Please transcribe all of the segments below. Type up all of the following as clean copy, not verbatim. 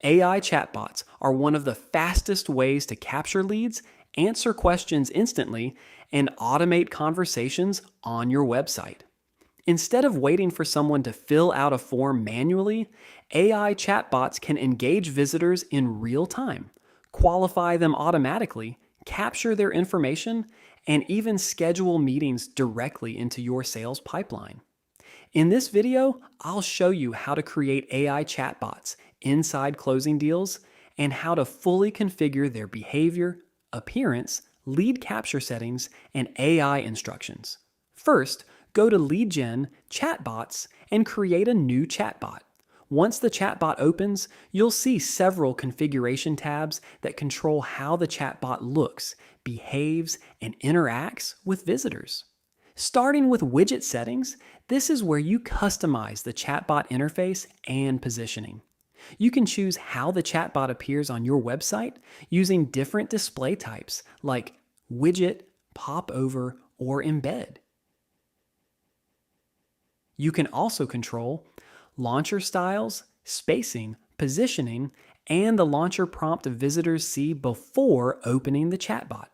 AI chatbots are one of the fastest ways to capture leads, answer questions instantly, and automate conversations on your website. Instead of waiting for someone to fill out a form manually, AI chatbots can engage visitors in real time, qualify them automatically, capture their information, and even schedule meetings directly into your sales pipeline. In this video, I'll show you how to create AI chatbots inside ClosingDealz and how to fully configure their behavior, appearance, lead capture settings, and AI instructions. First, go to Lead Gen, Chatbots, and create a new chatbot. Once the chatbot opens, you'll see several configuration tabs that control how the chatbot looks, behaves, and interacts with visitors. Starting with widget settings, this is where you customize the chatbot interface and positioning. You can choose how the chatbot appears on your website using different display types like widget, popover, or embed. You can also control launcher styles, spacing, positioning, and the launcher prompt visitors see before opening the chatbot.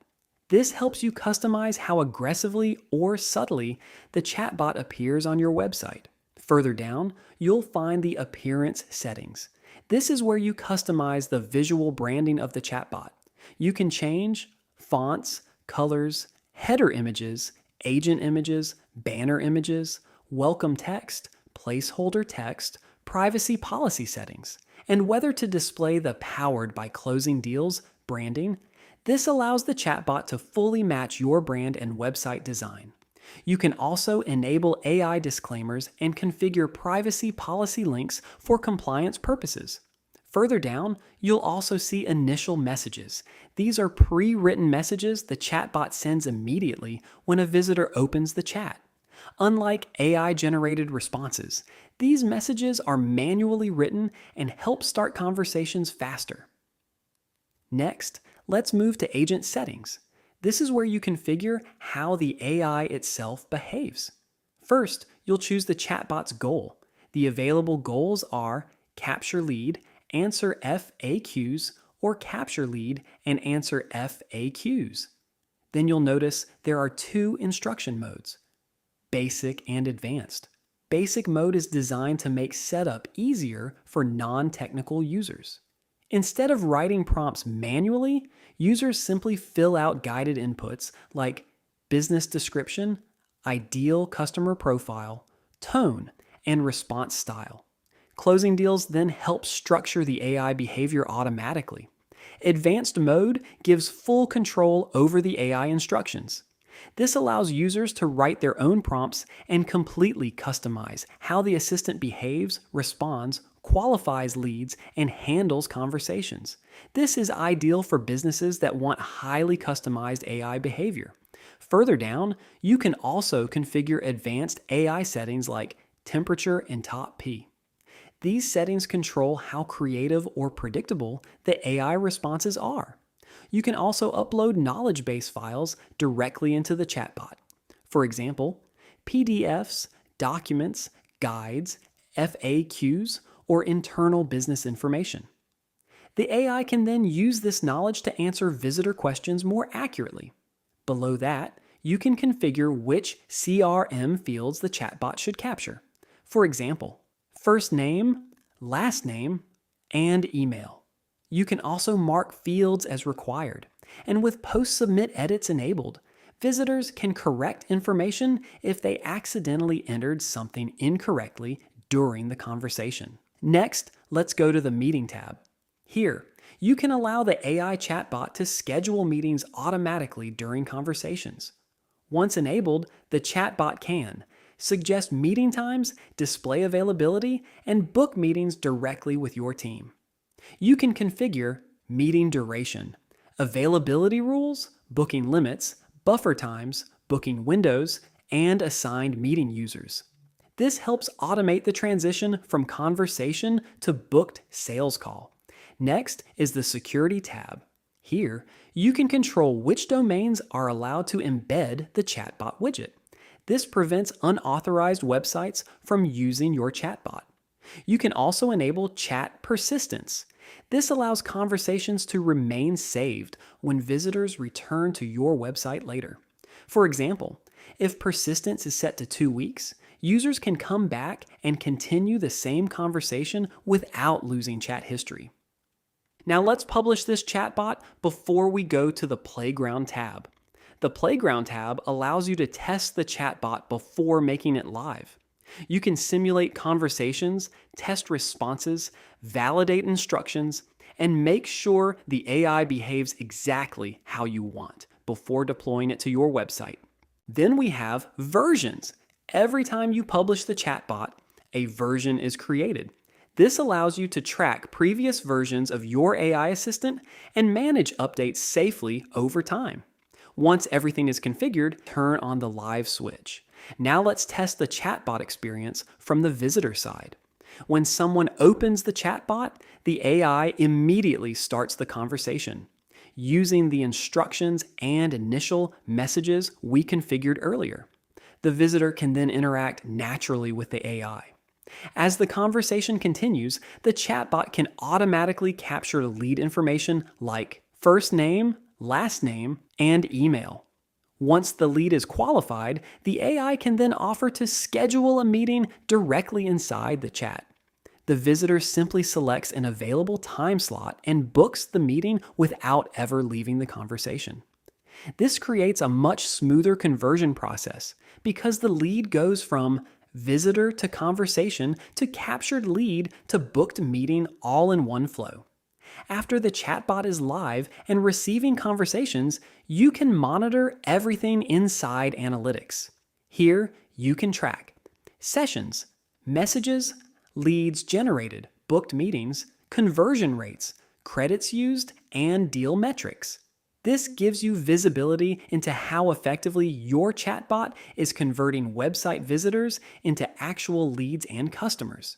This helps you customize how aggressively or subtly the chatbot appears on your website. Further down, you'll find the appearance settings. This is where you customize the visual branding of the chatbot. You can change fonts, colors, header images, agent images, banner images, welcome text, placeholder text, privacy policy settings, and whether to display the Powered by ClosingDealz branding. This allows the chatbot to fully match your brand and website design. You can also enable AI disclaimers and configure privacy policy links for compliance purposes. Further down, you'll also see initial messages. These are pre-written messages the chatbot sends immediately when a visitor opens the chat. Unlike AI-generated responses, these messages are manually written and help start conversations faster. Next, let's move to agent settings. This is where you configure how the AI itself behaves. First, you'll choose the chatbot's goal. The available goals are capture lead, answer FAQs, or capture lead and answer FAQs. Then you'll notice there are two instruction modes, basic and advanced. Basic mode is designed to make setup easier for non-technical users. Instead of writing prompts manually, users simply fill out guided inputs like business description, ideal customer profile, tone, and response style. ClosingDealz then helps structure the AI behavior automatically. Advanced mode gives full control over the AI instructions. This allows users to write their own prompts and completely customize how the assistant behaves, responds, qualifies leads, and handles conversations. This is ideal for businesses that want highly customized AI behavior. Further down, you can also configure advanced AI settings like temperature and top P. These settings control how creative or predictable the AI responses are. You can also upload knowledge base files directly into the chatbot. For example, PDFs, documents, guides, FAQs, or internal business information. The AI can then use this knowledge to answer visitor questions more accurately. Below that, you can configure which CRM fields the chatbot should capture. For example, first name, last name, and email. You can also mark fields as required, and with post-submit edits enabled, visitors can correct information if they accidentally entered something incorrectly during the conversation. Next, let's go to the Meeting tab. Here, you can allow the AI chatbot to schedule meetings automatically during conversations. Once enabled, the chatbot can suggest meeting times, display availability, and book meetings directly with your team. You can configure meeting duration, availability rules, booking limits, buffer times, booking windows, and assigned meeting users. This helps automate the transition from conversation to booked sales call. Next is the Security tab. Here, you can control which domains are allowed to embed the chatbot widget. This prevents unauthorized websites from using your chatbot. You can also enable chat persistence. This allows conversations to remain saved when visitors return to your website later. For example, if persistence is set to 2 weeks, users can come back and continue the same conversation without losing chat history. Now let's publish this chatbot before we go to the Playground tab. The Playground tab allows you to test the chatbot before making it live. You can simulate conversations, test responses, validate instructions, and make sure the AI behaves exactly how you want before deploying it to your website. Then we have versions. Every time you publish the chatbot, a version is created. This allows you to track previous versions of your AI assistant and manage updates safely over time. Once everything is configured, turn on the live switch. Now let's test the chatbot experience from the visitor side. When someone opens the chatbot, the AI immediately starts the conversation, using the instructions and initial messages we configured earlier. The visitor can then interact naturally with the AI. As the conversation continues, the chatbot can automatically capture lead information like first name, last name, and email. Once the lead is qualified, the AI can then offer to schedule a meeting directly inside the chat. The visitor simply selects an available time slot and books the meeting without ever leaving the conversation. This creates a much smoother conversion process because the lead goes from visitor to conversation to captured lead to booked meeting all in one flow. After the chatbot is live and receiving conversations, you can monitor everything inside analytics. Here, you can track sessions, messages, leads generated, booked meetings, conversion rates, credits used, and deal metrics. This gives you visibility into how effectively your chatbot is converting website visitors into actual leads and customers.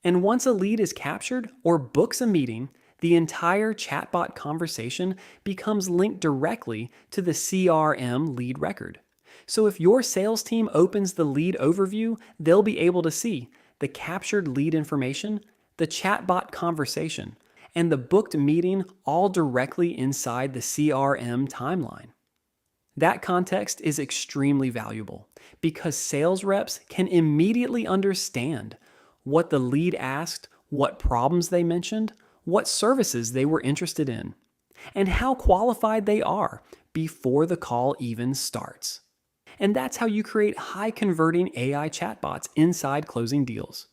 And once a lead is captured or books a meeting, the entire chatbot conversation becomes linked directly to the CRM lead record. So if your sales team opens the lead overview, they'll be able to see the captured lead information, the chatbot conversation, and the booked meeting all directly inside the CRM timeline. That context is extremely valuable because sales reps can immediately understand what the lead asked, what problems they mentioned, what services they were interested in, and how qualified they are before the call even starts. And that's how you create high-converting AI chatbots inside ClosingDealz.